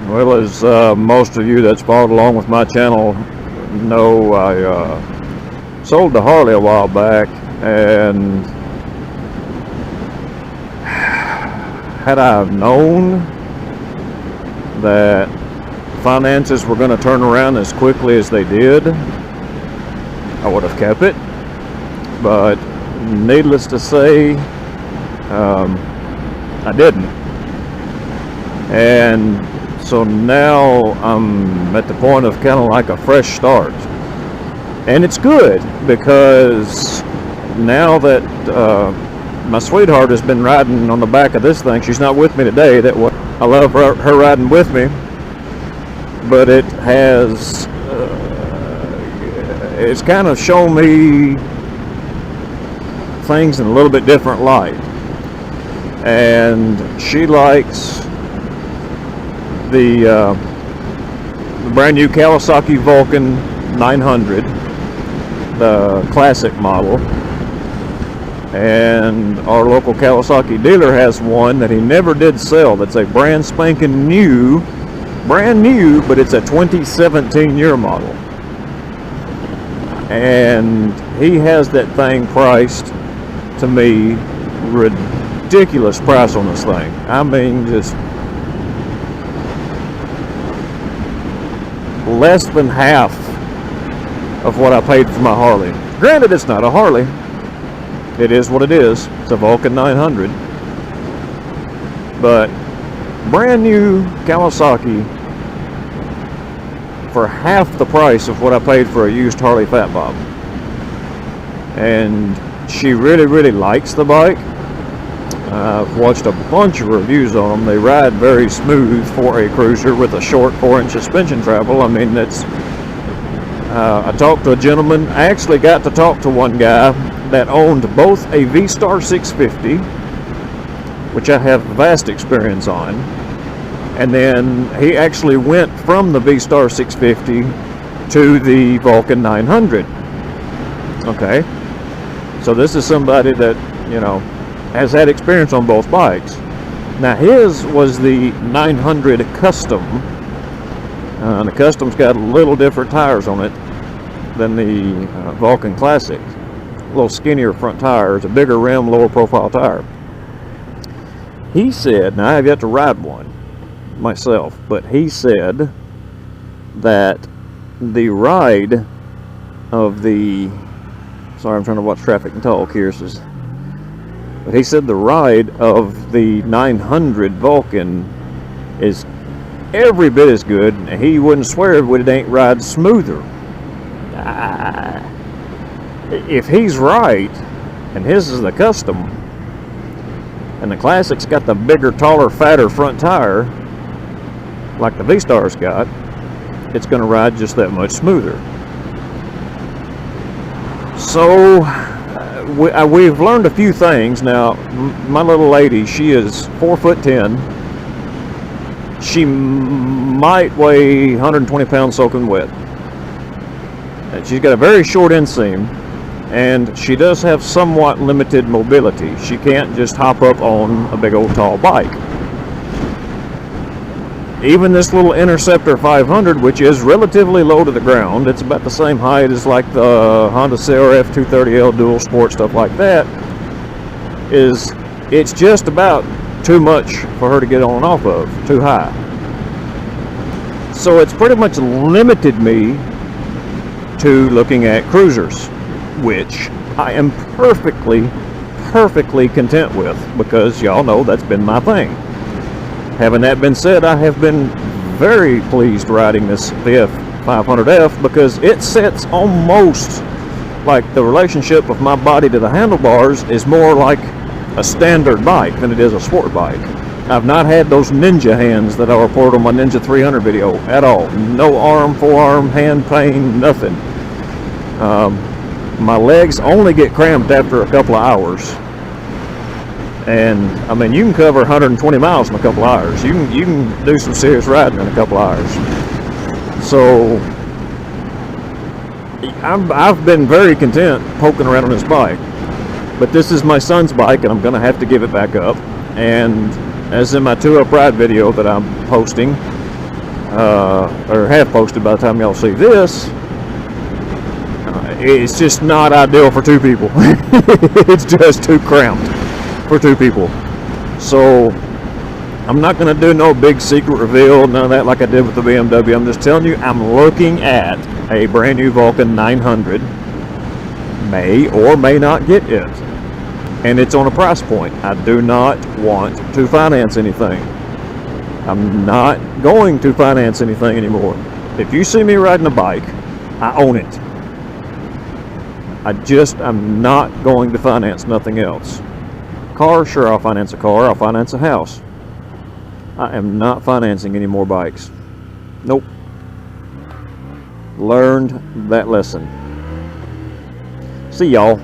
Well, as most of you that's followed along with my channel know, I sold the Harley a while back, and had I known that finances were going to turn around as quickly as they did, I would have kept it. But needless to say, I didn't. And so now I'm at the point of kind of like a fresh start. And it's good, because now that my sweetheart has been riding on the back of this thing, she's not with me today. I love her riding with me, but it has it's kind of shown me things in a little bit different light. And she likes the brand new Kawasaki Vulcan 900, the classic model. And our local Kawasaki dealer has one that he never did sell, that's a brand spanking new, but it's a 2017 year model. And he has that thing priced, to me, ridiculous price on this thing. I mean, just less than half of what I paid for my Harley. Granted, it's not a Harley. It is what it is. It's a Vulcan 900. But brand new Kawasaki for half the price of what I paid for a used Harley Fat Bob. And she really likes the bike. I've watched a bunch of reviews on them. They ride very smooth for a cruiser with a short 4-inch suspension travel. I mean, that's I talked to a gentleman. I actually got to talk to one guy that owned both a V-Star 650, which I have vast experience on, and then he actually went from the V-Star 650 to the Vulcan 900. Okay, so this is somebody that, you know, has had experience on both bikes. Now his was the 900 Custom. The Custom's got a little different tires on it than the Vulcan Classic. A little skinnier front tires, a bigger rim, lower profile tire. He said, now I have yet to ride one myself, but he said that the ride of the, sorry, I'm trying to watch traffic and talk here, but he said the ride of the 900 Vulcan is every bit as good, and he wouldn't swear it ain't ride smoother. If he's right, and his is the Custom, and the Classic's got the bigger, taller, fatter front tire, like the V-Star's got, it's going to ride just that much smoother. So, we've learned a few things. Now, my little lady, she is 4'10". She might weigh 120 pounds soaking wet. She's got a very short inseam, and she does have somewhat limited mobility. She can't just hop up on a big old tall bike. Even this little Interceptor 500, which is relatively low to the ground, it's about the same height as like the Honda CRF 230L Dual Sport, stuff like that, it's just about too much for her to get on and off of, too high. So it's pretty much limited me to looking at cruisers, which I am perfectly content with, because y'all know that's been my thing. Having that been said, I have been very pleased riding this VF 500F, because it sets almost like the relationship of my body to the handlebars is more like a standard bike than it is a sport bike. I've not had those ninja hands that I report on my Ninja 300 video at all. No arm, forearm, hand pain, nothing. My legs only get cramped after a couple of hours. And I mean, you can cover 120 miles in a couple of hours. You can do some serious riding in a couple of hours. So I've been very content poking around on this bike. But this is my son's bike, and I'm going to have to give it back up. And as in my 2-Up Ride video that I'm posting, or have posted by the time y'all see this. It's just not ideal for two people. It's just too cramped for two people. So I'm not going to do no big secret reveal, none of that like I did with the BMW. I'm just telling you, I'm looking at a brand new Vulcan 900. May or may not get it. And it's on a price point. I do not want to finance anything. I'm not going to finance anything anymore. If you see me riding a bike, I own it. I'm not going to finance nothing else. Car, sure, I'll finance a car. I'll finance a house. I am not financing any more bikes. Nope. Learned that lesson. See y'all.